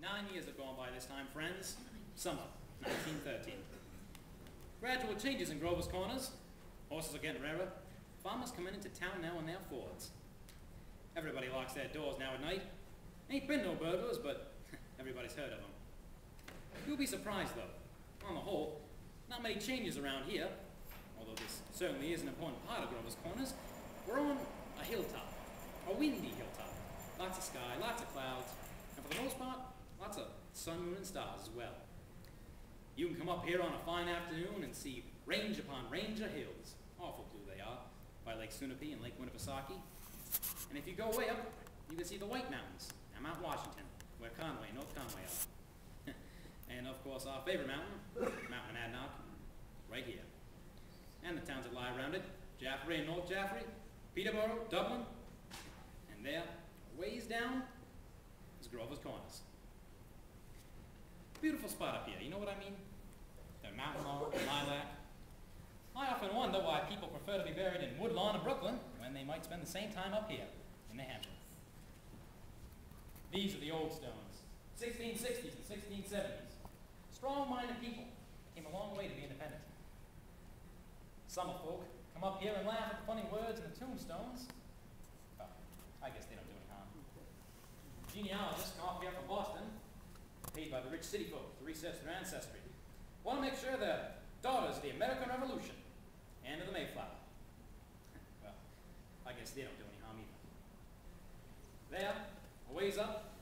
9 years have gone by this time, friends. Summer, 1913. Gradual changes in Grover's Corners. Horses are getting rarer. Farmers coming into town now in their Fords. Everybody locks their doors now at night. Ain't been no burglars, but everybody's heard of them. You'll be surprised, though. On the whole, not many changes around here, although this certainly is an important part of Grover's Corners. We're on a hilltop, a windy hilltop. Lots of sky, lots of clouds, and for the most part, lots of sun, moon, and stars as well. You can come up here on a fine afternoon and see range upon range of hills. Awful blue they are, by Lake Sunapee and Lake Winnipesaukee. And if you go way up, you can see the White Mountains and Mount Washington, where Conway, North Conway are. And of course our favorite mountain, Mount Monadnock, right here. And the towns that lie around it, Jaffrey and North Jaffrey, Peterborough, Dublin, and there, ways down, is Grover's Corners. Beautiful spot up here, you know what I mean? The mountain lawn, lilac. I often wonder why people prefer to be buried in Woodlawn or Brooklyn when they might spend the same time up here in New Hampshire. These are the old stones, 1660s and 1670s. Strong-minded people came a long way to be independent. Summer folk come up here and laugh at the funny words in the tombstones. Well, I guess they don't do any harm. Genealogists come up here from Boston, paid by the rich city folk to research their ancestry. Want to make sure they're daughters of the American Revolution and of the Mayflower. Well, I guess they don't do any harm either. There, a ways up,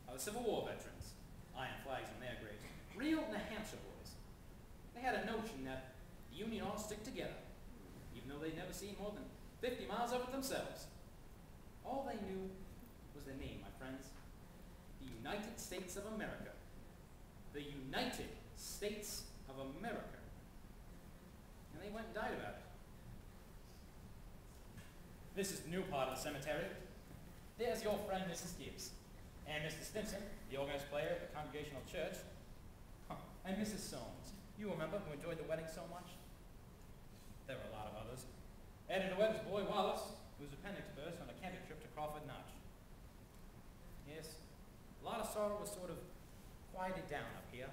are the Civil War veterans. Iron flags on their graves. Real New Hampshire boys. They had a notion that the Union ought to stick together, even though they'd never seen more than 50 miles of it themselves. All they knew was the name, my friends. The United States of America. The United States of America. And they went and died about it. This is the new part of the cemetery. There's your friend, Mrs. Gibbs, and Mr. Stimson, the organist player at the Congregational Church, and Mrs. Soames. You remember, who enjoyed the wedding so much? There were a lot of others. Editor Webb's boy, Wallace, whose appendix burst on a camping trip to Crawford Notch. Yes, a lot of sorrow was sort of quieted down up here.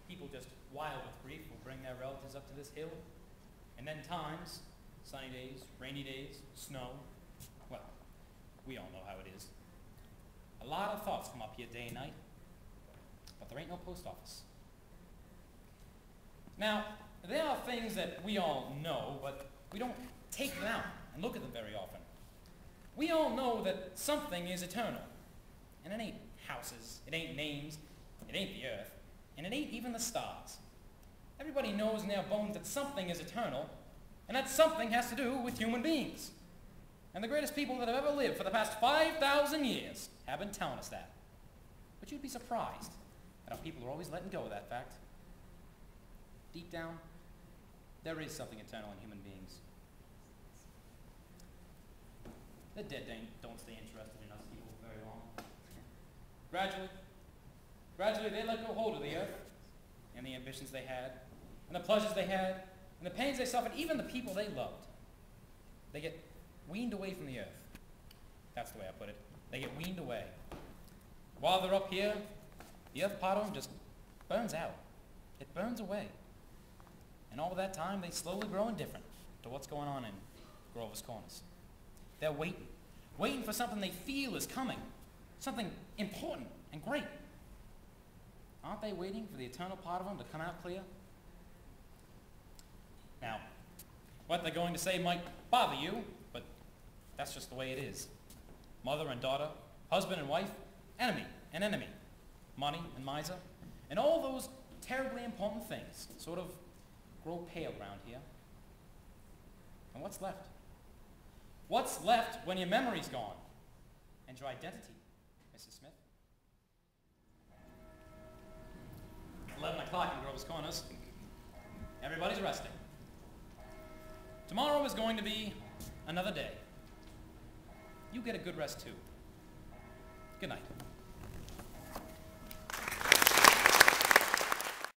People just wild with grief will bring their relatives up to this hill. And then times, sunny days, rainy days, snow. Well, we all know how it is. A lot of thoughts come up here day and night, but there ain't no post office. Now, there are things that we all know, but we don't take them out and look at them very often. We all know that something is eternal. And it ain't houses, it ain't names, it ain't the earth, and it ain't even the stars. Everybody knows in their bones that something is eternal, and that something has to do with human beings. And the greatest people that have ever lived for the past 5,000 years have been telling us that. But you'd be surprised at how people are always letting go of that fact. Deep down, there is something eternal in human beings. The dead don't stay interested in us people very long. Gradually they let go hold of the earth and the ambitions they had, and the pleasures they had, and the pains they suffered, even the people they loved. They get weaned away from the earth. That's the way I put it. They get weaned away. While they're up here, the earth part of them just burns out. It burns away. And all that time, they slowly grow indifferent to what's going on in Grover's Corners. They're waiting for something they feel is coming, something important and great. Aren't they waiting for the eternal part of them to come out clear? Now, what they're going to say might bother you, but that's just the way it is. Mother and daughter, husband and wife, enemy and enemy, money and miser, and all those terribly important things sort of grow pale around here. And what's left? What's left when your memory's gone? And your identity, Mrs. Smith? 11 o'clock in Grover's Corners. Everybody's resting. Tomorrow is going to be another day. You get a good rest too. Good night.